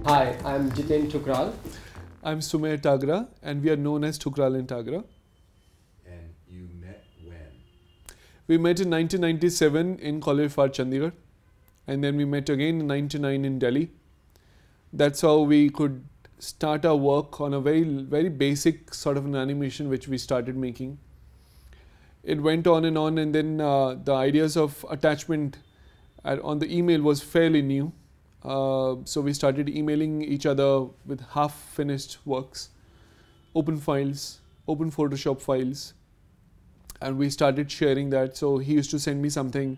Hi, I'm Thukral. I'm Tagra, and we are known as Thukral and Tagra. And you met when? We met in 1997 in College Far Chandigarh, and then we met again in 99 in Delhi. That's how we could start our work on a very basic sort of an animation which we started making. It went on, and then the ideas of attachment on the email was fairly new. So we started emailing each other with half-finished works, open files, open Photoshop files, and we started sharing that. So he used to send me something,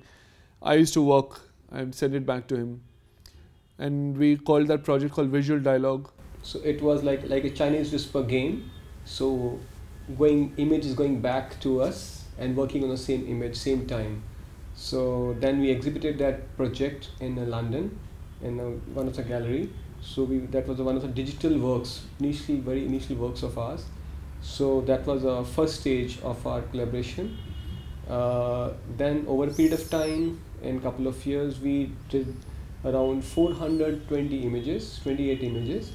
I used to work and send it back to him, and we called that project called Visual Dialogue. So it was like a Chinese whisper game. So image is going back to us and working on the same image same time. So then we exhibited that project in London in one of the gallery. So that was one of the digital works, very initial works of ours. So that was the first stage of our collaboration. Then over a period of time, in a couple of years, we did around 428 images.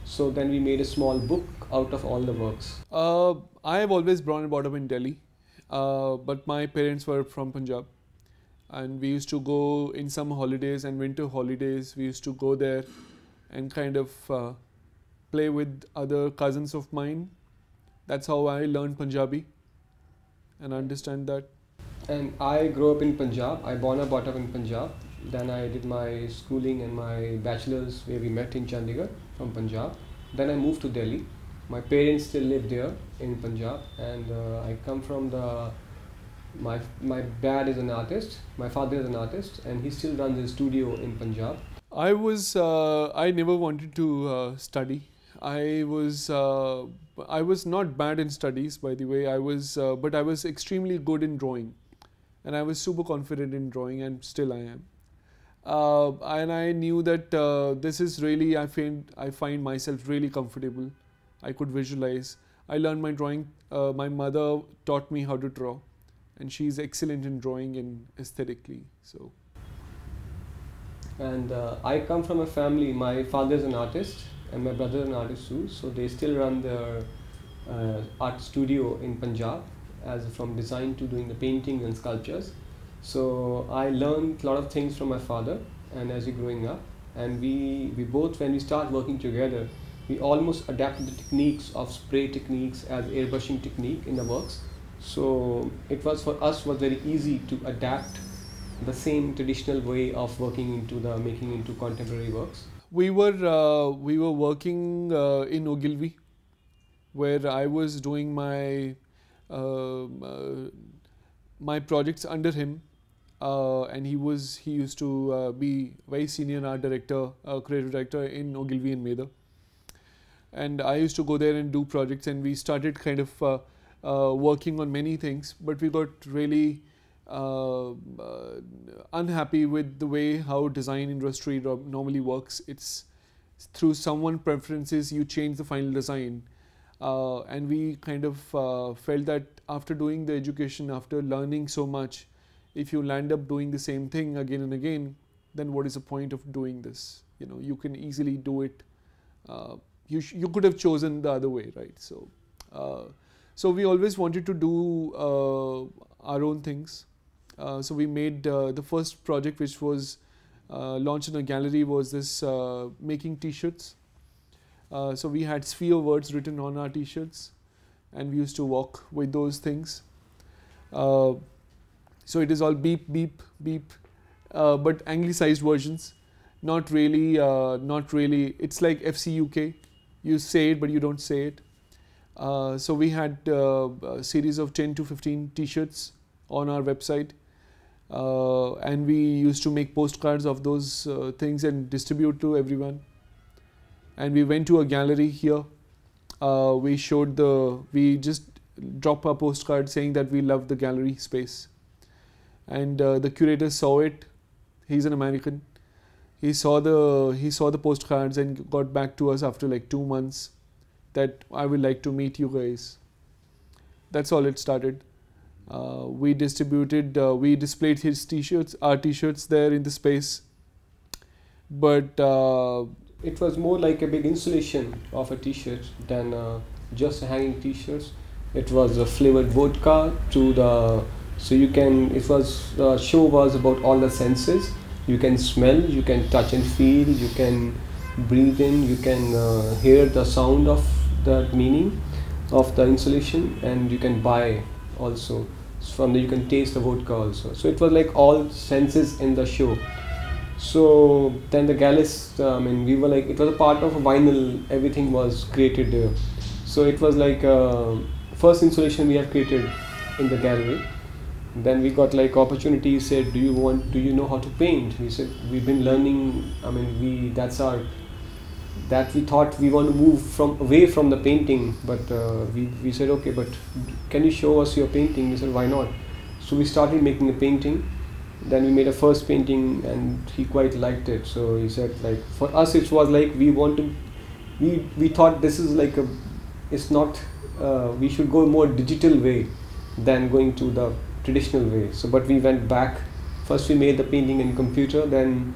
So then we made a small book out of all the works. I have always brought up in Delhi, but my parents were from Punjab. And we used to go in summer holidays and winter holidays. We used to go there and kind of play with other cousins of mine. That's how I learned Punjabi and understand that. And I grew up in Punjab. I brought up in Punjab. Then I did my schooling and my bachelor's where we met in Chandigarh from Punjab. Then I moved to Delhi. My parents still live there in Punjab, and I come from my dad is an artist, my father is an artist, and he still runs his studio in Punjab. I never wanted to study. I was not bad in studies, by the way. But I was extremely good in drawing, and I was super confident in drawing, and still I am. And I knew that this is really, I find myself really comfortable. I could visualize. I learned my drawing. My mother taught me how to draw, and she's excellent in drawing and aesthetically. So. And I come from a family. My father is an artist, and my brother is an artist too. So they still run their art studio in Punjab, as from design to doing the painting and sculptures. So I learned a lot of things from my father, and as we growing up, and we both, when we start working together, we almost adapted the techniques of spray techniques as airbrushing technique in the works. So it was for us was very easy to adapt the same traditional way of working making into contemporary works. We were working in Ogilvy, where I was doing my my projects under him, and he used to be very senior art director, creative director in Ogilvy and Medha. And I used to go there and do projects, and we started kind of working on many things, but we got really unhappy with the way how design industry normally works. It's through someone's preferences you change the final design, and we kind of felt that after doing the education, after learning so much, if you land up doing the same thing again and again, then what is the point of doing this? You know, you can easily do it. You could have chosen the other way, right? So we always wanted to do our own things. So we made the first project, which was launched in a gallery, was this making T-shirts. So we had sphere words written on our T-shirts, and we used to walk with those things. So it is all beep, beep, beep, but anglicized versions. Not really. It's like FCUK. You say it, but you don't say it. So we had a series of 10 to 15 T-shirts on our website, and we used to make postcards of those things and distribute to everyone. And we went to a gallery here. We just dropped a postcard saying that we love the gallery space, and the curator saw it. He's an American. He saw the postcards and got back to us after like 2 months that I would like to meet you guys. That's all it started. We displayed his T-shirts, our T-shirts there in the space. But It was more like a big installation of a t-shirt than just hanging t-shirts. It was a flavored vodka to the, so you can, it was, the show was about all the senses. You can smell, you can touch and feel, you can breathe in, you can hear the sound of the meaning of the installation, and you can buy also. From there you can taste the vodka also. So it was like all senses in the show. So then the galleys, we were like, it was a part of a vinyl, everything was created there. So it was like first installation we have created in the gallery. Then we got like opportunity, said, do you know how to paint? We said, we've been learning, that we thought we want to move away from the painting, but we said, okay, but can you show us your painting? We said, why not? So we started making a painting. Then we made a first painting and he quite liked it. So he said, like, for us it was like we thought this is like we should go more digital way than going to the traditional way. So but we went back. First we made the painting in computer, then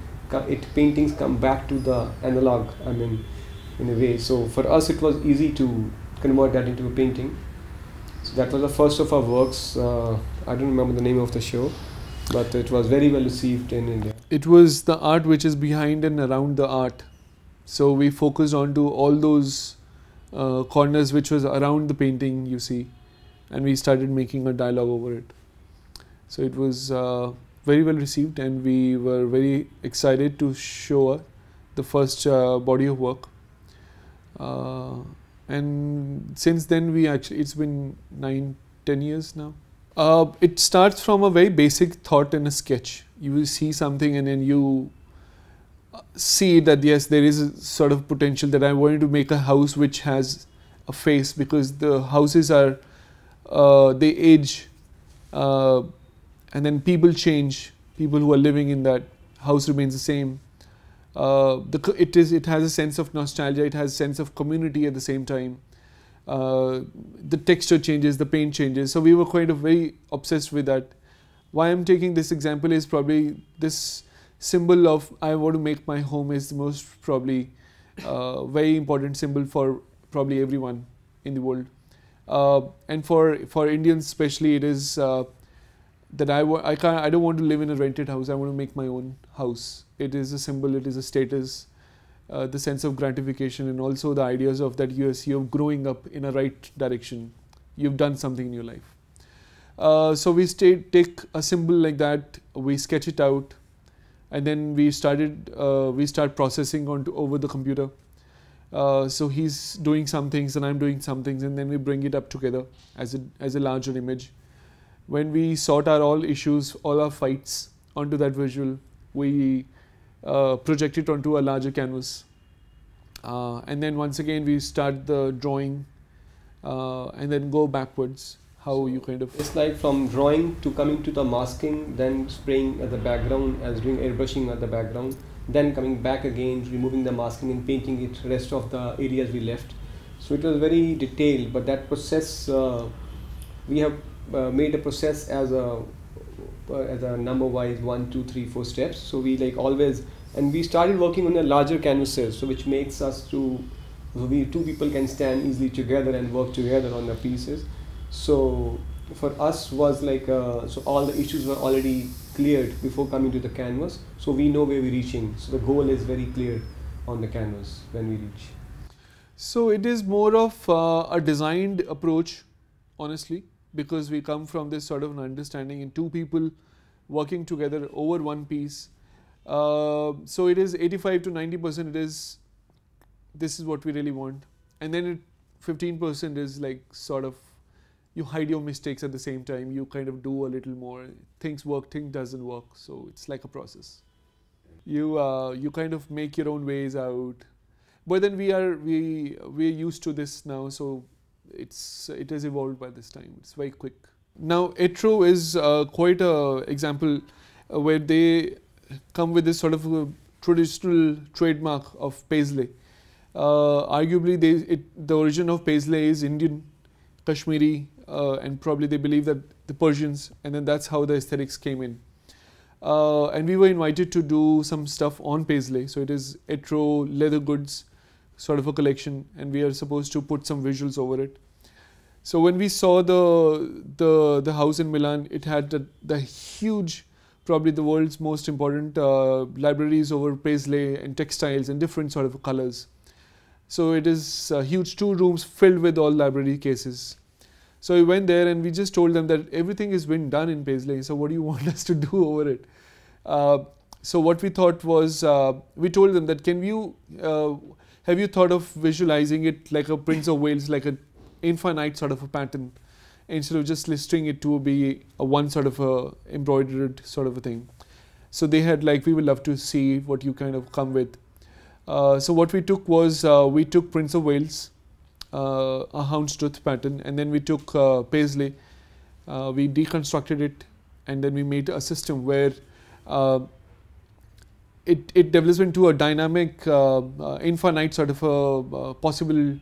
paintings come back to the analog, in a way. So for us it was easy to convert that into a painting. So that was the first of our works. I don't remember the name of the show, but it was very well received in India. It was the art which is behind and around the art. So we focused on to all those corners which was around the painting, you see, and we started making a dialogue over it. So it was very well received, and we were very excited to show the first body of work. And since then it's been 9-10 years now. It starts from a very basic thought in a sketch. You will see something and then you see that yes, there is a sort of potential that I wanted to make a house which has a face, because the houses are, they age, and then people change. People who are living in that house remains the same. It has a sense of nostalgia. It has a sense of community at the same time. The texture changes, the paint changes. So we were kind of very obsessed with that. Why I'm taking this example is probably this symbol of I want to make my home is the most probably very important symbol for probably everyone in the world. And for Indians especially, it is that I don't want to live in a rented house. I want to make my own house. It is a symbol. It is a status. The sense of gratification, and also the ideas of that you're growing up in a right direction. You've done something in your life. So we take a symbol like that, we sketch it out, and then we start processing over the computer. So he's doing some things and I'm doing some things, and then we bring it up together as a larger image. When we sort out all issues, all our fights onto that visual, we project it onto a larger canvas, and then once again we start the drawing, and then go backwards. How you kind of, it's like from drawing to coming to the masking, then spraying at the background, as doing airbrushing at the background, then coming back again, removing the masking and painting it rest of the areas we left. So it was very detailed, but that process we have made a process as a number wise 1, 2, 3, 4 steps. So we like always, and we started working on a larger canvases, so which makes us two people can stand easily together and work together on the pieces. So for us was like so all the issues were already cleared before coming to the canvas, so we know where we're reaching. So the goal is very clear on the canvas when we reach. So it is more of a designed approach, honestly, because we come from this sort of an understanding in two people working together over one piece. So it is 85 to 90% this is what we really want, and then 15% is like sort of you hide your mistakes at the same time. You kind of do a little more. Things work, things doesn't work. So it's like a process. You kind of make your own ways out, but then we're used to this now. So it has evolved by this time. It's very quick. Now Etro is quite a example where they come with this sort of a traditional trademark of paisley. Arguably, the origin of paisley is Indian, Kashmiri, and probably they believe that the Persians, and then that's how the aesthetics came in. and we were invited to do some stuff on Paisley. So it is Etro leather goods sort of a collection, and we are supposed to put some visuals over it. So when we saw the house in Milan, it had the huge, probably the world's most important libraries over Paisley and textiles and different sort of colors. So it is huge, 2 rooms filled with all library cases. So we went there and we just told them that everything has been done in Paisley. So what do you want us to do over it? So what we thought was, we told them that have you thought of visualizing it like a Prince of Wales, like an infinite sort of a pattern, instead of just listing it to be a one sort of a embroidered sort of a thing. So they had like, we would love to see what you kind of come with. So what we took was, we took Prince of Wales, a houndstooth pattern, and then we took Paisley, we deconstructed it, and then we made a system where it develops into a dynamic, infinite sort of a possible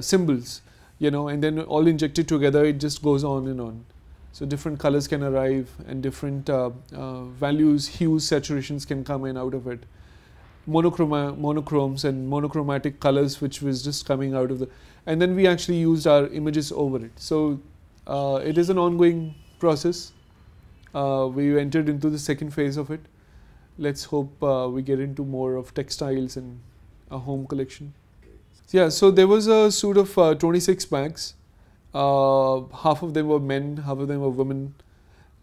symbols, you know, and then all injected together, it just goes on and on. So different colors can arrive, and different values, hues, saturations can come in out of it. Monochromes and monochromatic colors, which was just coming out of the, and then we actually used our images over it. So it is an ongoing process. We entered into the second phase of it. Let's hope we get into more of textiles and a home collection. Yeah, so there was a suit of 26 bags. Half of them were men, half of them were women.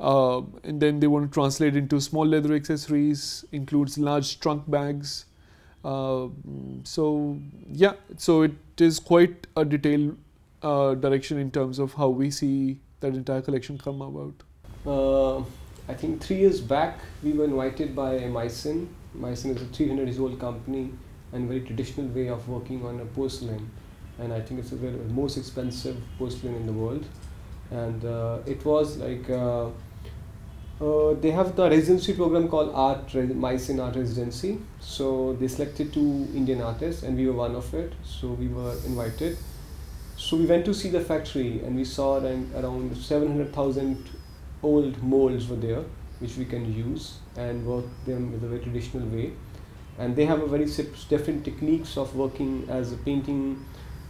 And then they want to translate into small leather accessories, includes large trunk bags. So yeah, so it is quite a detailed direction in terms of how we see that entire collection come about. I think 3 years back we were invited by Meissen. Meissen is a 300-year-old company and very traditional way of working on a porcelain. And I think it's the most expensive porcelain in the world. And it was like, they have the residency program called Meissen Art Residency. So they selected 2 Indian artists and we were one of it. So we were invited. So we went to see the factory and we saw around 700,000 old molds were there, which we can use and work them with a very traditional way. And they have a very different techniques of working as a painting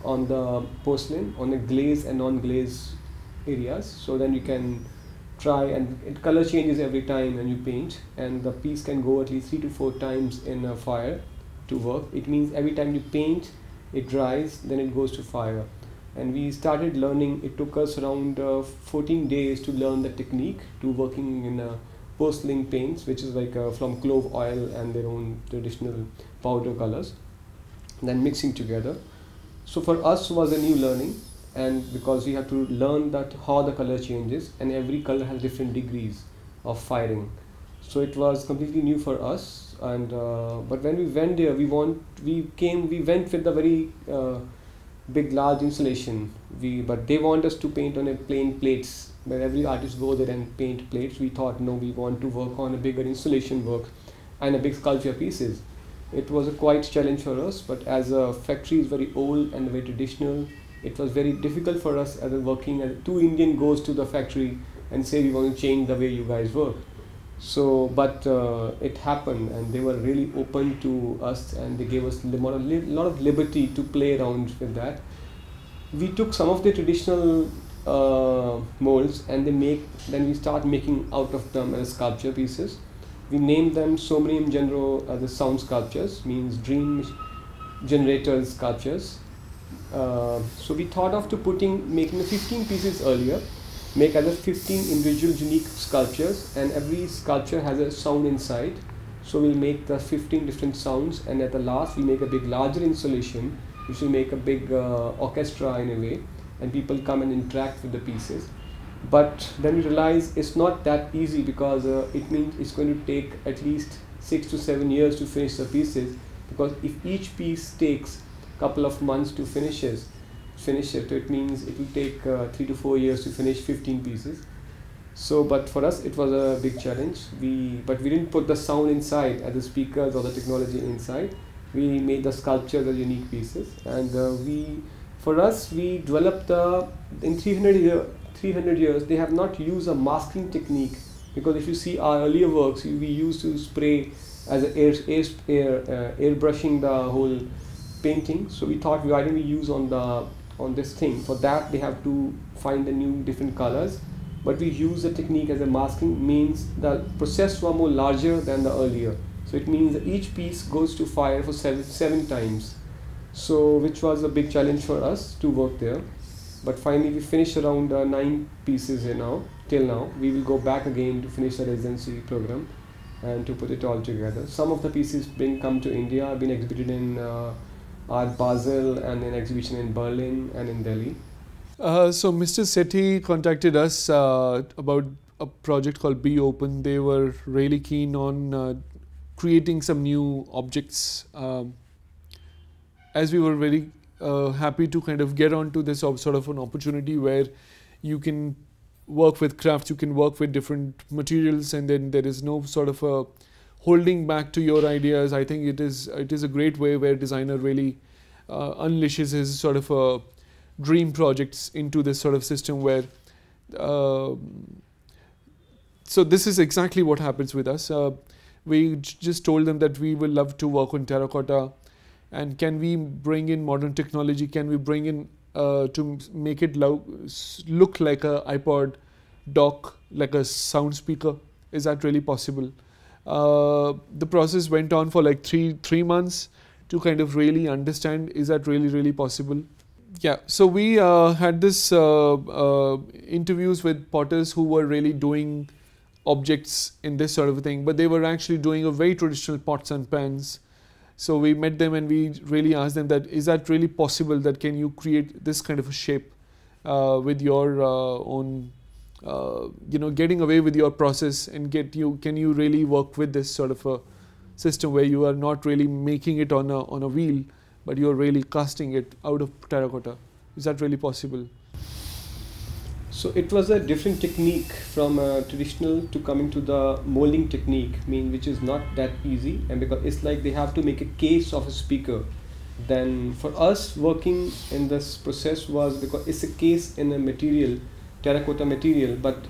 on the porcelain, on the glaze and non-glaze areas. So then you can try, and color changes every time when you paint, and the piece can go at least 3 to 4 times in a fire to work. It means every time you paint, it dries, then it goes to fire. And we started learning. It took us around 14 days to learn the technique to working in porcelain paints, which is like from clove oil and their own traditional powder colors, then mixing together. So for us was a new learning, and because we had to learn that how the color changes, and every color has different degrees of firing. So it was completely new for us. And but when we went there, we went with a very big large installation. But they want us to paint on a plain plates, where every artist go there and paint plates. We thought, no, we want to work on a bigger installation work and a big sculpture pieces. It was a quite challenge for us, but as a factory is very old and very traditional, it was very difficult for us as a working as 2 Indian goes to the factory and say we want to change the way you guys work. So, but it happened, and they were really open to us, and they gave us a lot of liberty to play around with that. We took some of the traditional molds, and then we start making out of them as sculpture pieces. We named them Somnium Genero as the sound sculptures, means dream generator sculptures. So we thought of making the 15 pieces earlier, make other 15 individual unique sculptures, and every sculpture has a sound inside. So we'll make the 15 different sounds, and at the last we make a big larger installation, which will make a big orchestra in a way, and people come and interact with the pieces. But then we realize it's not that easy, because it means it's going to take at least 6 to 7 years to finish the pieces, because if each piece takes a couple of months to finish it, it means it will take 3 to 4 years to finish 15 pieces. So, but for us it was a big challenge. But we didn't put the sound inside as the speakers or the technology inside. We made the sculptures as unique pieces, and for us we developed in 300 years they have not used a masking technique because if you see our earlier works, we used to spray as a airbrushing the whole painting. So we thought, why don't we use on this thing? For that they have to find the new different colors, but we use the technique as a masking. Means the process was more larger than the earlier, so it means that each piece goes to fire for seven times, so which was a big challenge for us to work there. But finally we finished around 9 pieces here now. Till now we will go back again to finish the residency program and to put it all together. Some of the pieces come to India, been exhibited in Art Basel and an exhibition in Berlin and in Delhi. So Mr. Sethi contacted us about a project called Be Open. They were really keen on creating some new objects. As we were very happy to kind of get onto this sort of an opportunity where you can work with crafts, you can work with different materials, and then there is no sort of a holding back to your ideas. I think it is a great way where designer really unleashes his sort of dream projects into this sort of system where so this is exactly what happens with us. We just told them that we will love to work on terracotta, and can we bring in modern technology, can we bring in to make it look like a iPod dock, like a sound speaker. Is that really possible? The process went on for like three months to kind of really understand, is that really possible? Yeah, so we had this interviews with potters who were really doing objects in this sort of a thing, but they were actually doing a very traditional pots and pans. So we met them and we really asked them that, is that really possible, that can you create this kind of a shape with your own, getting away with your process, and can you really work with this sort of a system where you are not really making it on a wheel, but you are really casting it out of terracotta? Is that really possible? So it was a different technique from traditional to coming to the molding technique, which is not that easy, and because it's like they have to make a case of a speaker. Then for us working in this process was because it's a case in a material, terracotta material, but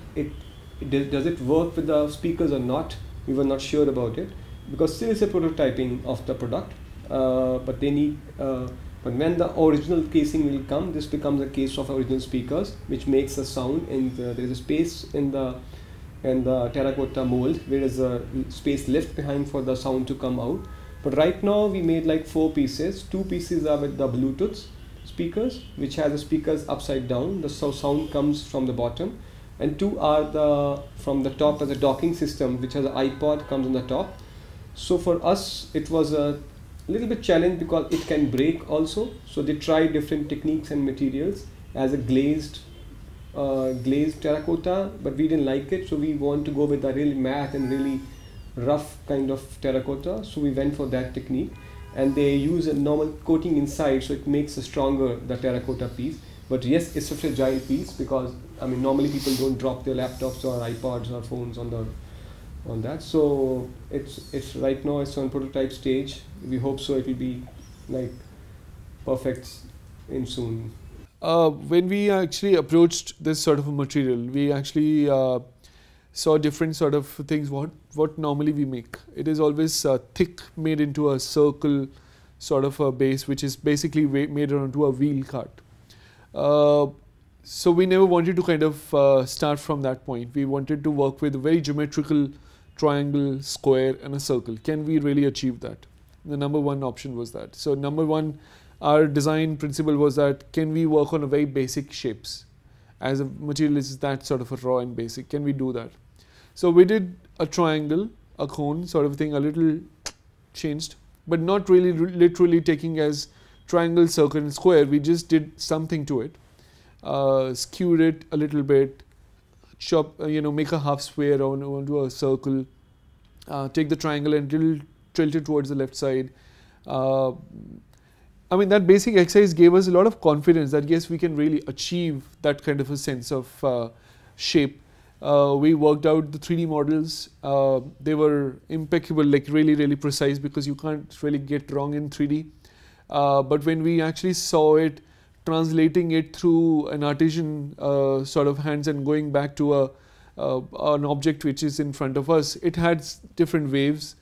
does it work with the speakers or not? We were not sure about it, because still it's a prototyping of the product, but they need but when the original casing will come, this becomes a case of original speakers, which makes a sound, and there is a space in the terracotta mold where there is a space left behind for the sound to come out. But right now we made like 4 pieces. 2 pieces are with the Bluetooth speakers, which has the speakers upside down, the sound comes from the bottom, and 2 are from the top as a docking system, which has an iPod comes on the top. So for us it was a little bit challenge because it can break also. So they tried different techniques and materials as a glazed terracotta, but we didn't like it, so we want to go with a really matte and really rough kind of terracotta. So we went for that technique, and they use a normal coating inside, so it makes a stronger the terracotta piece. But yes, it's a fragile piece, because normally people don't drop their laptops or iPods or phones on that. So it's right now it's on prototype stage. We hope so it will be like perfect in soon. When we actually approached this sort of a material, we actually saw different sort of things. What normally we make, it is always thick, made into a circle sort of a base, which is basically made onto a wheel cart. So we never wanted to kind of start from that point. We wanted to work with a very geometrical triangle, square, and a circle. Can we really achieve that? The number one option was that. So number one, our design principle was that, can we work on a very basic shapes? As a material is that sort of a raw and basic, can we do that? So we did a triangle, a cone sort of thing, a little changed, but not really literally taking as triangle, circle, and square. We just did something to it, skewed it a little bit, make a half sphere onto a circle, take the triangle and tilt it towards the left side. That basic exercise gave us a lot of confidence that yes, we can really achieve that kind of a sense of shape. We worked out the 3D models. They were impeccable, like really precise, because you can't really get wrong in 3D. But when we actually saw it, translating it through an artisan sort of hands and going back to an object which is in front of us, it had different waves,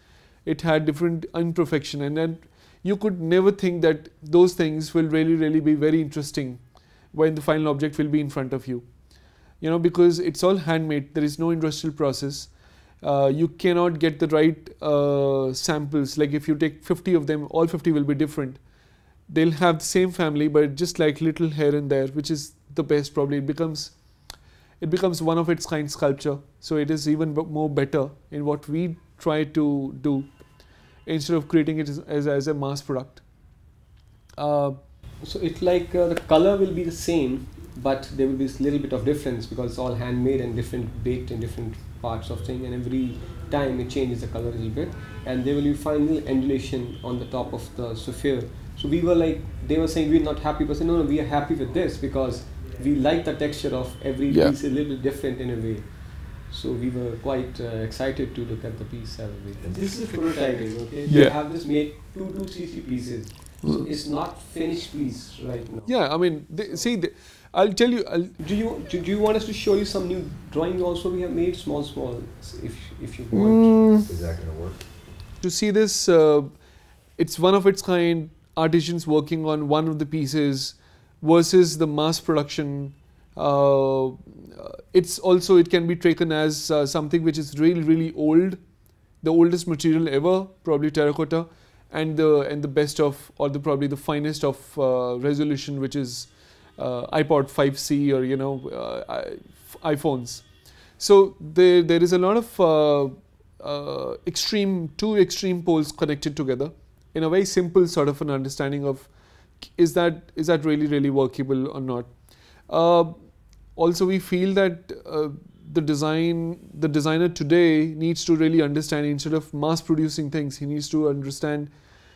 it had different imperfection, and then you could never think that those things will really be very interesting when the final object will be in front of you. You know, because it's all handmade, there is no industrial process. You cannot get the right samples. Like if you take 50 of them, all 50 will be different. They'll have the same family, but just like little here and there, which is the best. Probably it becomes one of its kind sculpture. So it is even more better in what we try to do instead of creating it as a mass product. So it's like the color will be the same, but there will be a little bit of difference because it's all handmade and different baked in different parts of thing, and every time it changes the color a little bit, and there will be final undulation on the top of the sphere. So we were like, they were saying we're not happy, but saying no, we are happy with this because we like the texture of every piece a little bit different in a way. So we were quite excited to look at the piece. And this is prototyping, okay? Yeah. We have this made 3 pieces. So it's not finished piece right now. Yeah, I mean, I'll tell you. Do you want us to show you some new drawings also we have made, small, if you want? Is that going to work? To see this, it's one of its kind, artisans working on one of the pieces versus the mass production. It can be taken as something which is really old, the oldest material ever, probably terracotta, and the best of, or probably the finest of resolution, which is iPod 5C or iPhones. So there is a lot of two extreme poles connected together in a very simple sort of an understanding of is that really workable or not. Also, we feel that the designer today needs to really understand, instead of mass producing things, he needs to understand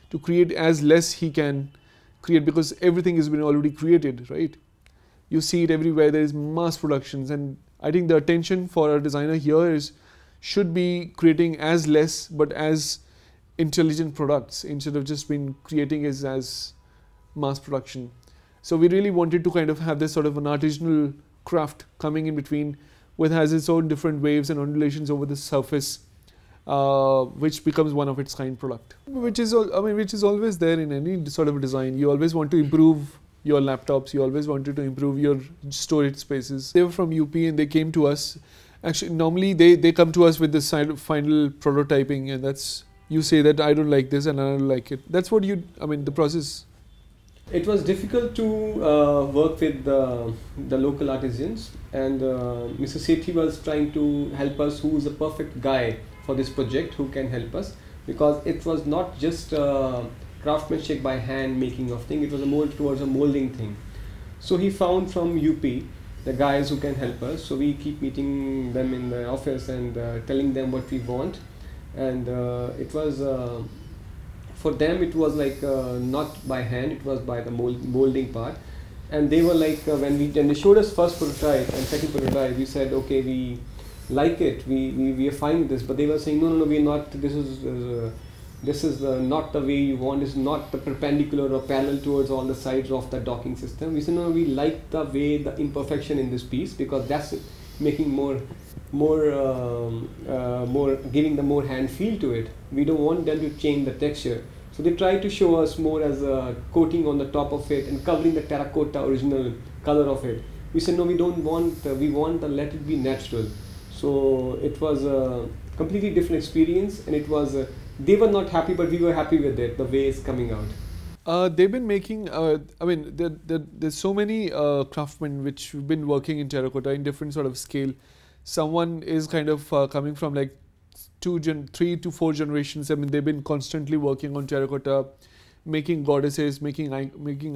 to create as less he can create, because everything has been already created, right? You see it everywhere, there is mass productions, and I think the attention for a designer here should be creating as less but as intelligent products instead of just been creating as mass production. So we really wanted to kind of have this sort of an artisanal craft coming in between, which has its own different waves and undulations over the surface, which becomes one of its kind product. Which is always there in any sort of design. You always want to improve your laptops. You always wanted to improve your storage spaces. They were from UP and they came to us. Actually, normally they come to us with this final prototyping, and that's, you say that I don't like this and I don't like it. That's what the process. It was difficult to work with the local artisans, and Mr. Sethi was trying to help us, who is the perfect guy for this project, who can help us, because it was not just craftsmanship by hand making of thing, it was more towards a molding thing. So he found from UP the guys who can help us, so we keep meeting them in the office and telling them what we want, and it was for them it was like not by hand, it was by the molding part, and they were like when they showed us first prototype and second prototype, we said okay, we like it, we are fine with this, but they were saying no, we're not, this is not the way you want, it's not the perpendicular or parallel towards all the sides of the docking system. We said no, we like the way, the imperfection in this piece, because that's making more giving the more hand feel to it. We don't want them to change the texture. So they try to show us more as a coating on the top of it and covering the terracotta original color of it. We said no, we don't want, we want to let it be natural. So it was a completely different experience, and it was they were not happy, but we were happy with it, the way it's coming out. They've been making, there's so many craftsmen which have been working in terracotta in different sort of scale. Someone is kind of coming from like 3 to 4 generations. I mean, they've been constantly working on terracotta, making goddesses, making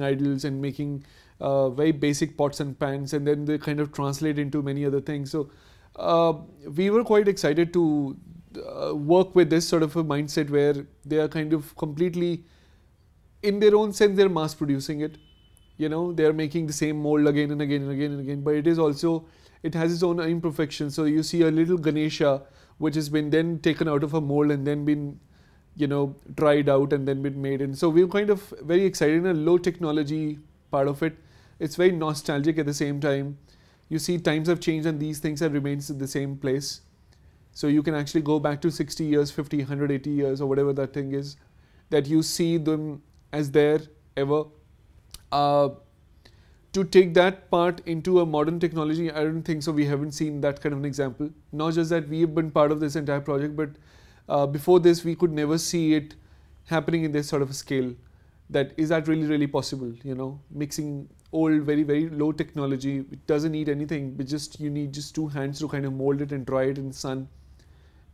idols, and making very basic pots and pans, and then they kind of translate into many other things. So we were quite excited to work with this sort of a mindset where they are kind of completely, in their own sense, they're mass producing it. They're making the same mold again and again and again and again, but it is also, it has its own imperfections. So you see a little Ganesha which has been then taken out of a mold and then been dried out and then been made. And so we're kind of very excited in a low technology part of it. It's very nostalgic at the same time. you see times have changed and these things have remained in the same place. So you can actually go back to 60 years, 50, 180 years, or whatever that thing is, that you see them as there ever. To take that part into a modern technology, I don't think so. We haven't seen that kind of an example. Not just that we have been part of this entire project, but before this, we could never see it happening in this sort of a scale. That is that really possible? You know, mixing old, very low technology. It doesn't need anything, but just you need just 2 hands to kind of mold it and dry it in the sun.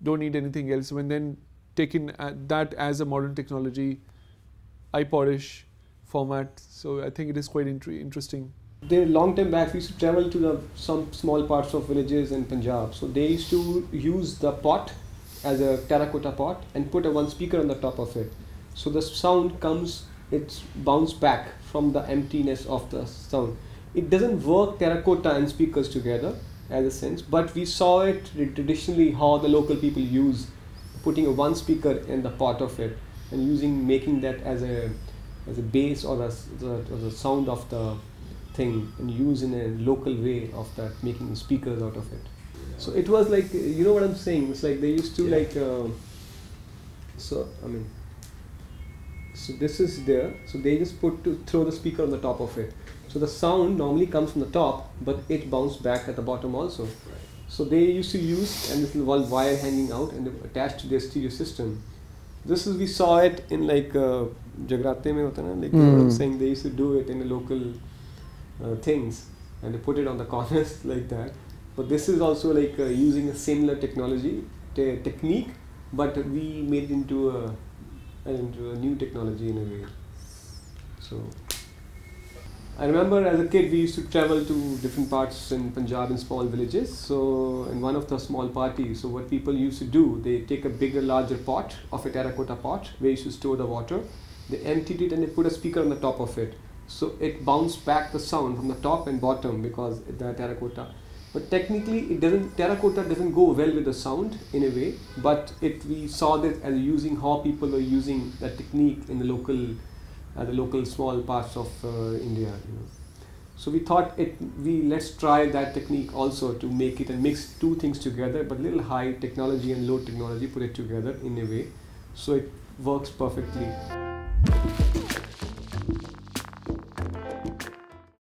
Don't need anything else. When then taking that as a modern technology, iPodish format. So I think it is quite interesting. There, long time back, we used to travel to some small parts of villages in Punjab. So they used to use the pot as a terracotta pot and put one speaker on the top of it. So the sound comes, it's bounced back from the emptiness of the sound. It doesn't work terracotta and speakers together as a sense, but we saw it traditionally how the local people use putting one speaker in the pot of it and making that as a bass or the sound of the thing, and use in a local way of that, making speakers out of it. So it was like, you know what I'm saying? It's like they used to so this is there. So they just throw the speaker on the top of it. So the sound normally comes from the top, but it bounced back at the bottom also. So they used to use and this little wire hanging out and attached to their stereo system. We saw it in like Jagrate mein hota na, like you know what I'm saying, they used to do it in the local things and they put it on the corners like that. But this is also like using a similar technique, but we made it into a new technology in a way. So I remember as a kid we used to travel to different parts in Punjab in small villages. So in one of the small parties, so what people used to do, they take a larger pot of a terracotta pot where you used to store the water. They emptied it and they put a speaker on the top of it. So it bounced back the sound from the top and bottom because the terracotta. But technically terracotta doesn't go well with the sound in a way, but we saw that as using how people were using that technique in the local small parts of India. You know. So we thought let's try that technique also to make it and mix 2 things together, but little high technology and low technology, put it together in a way, so it works perfectly.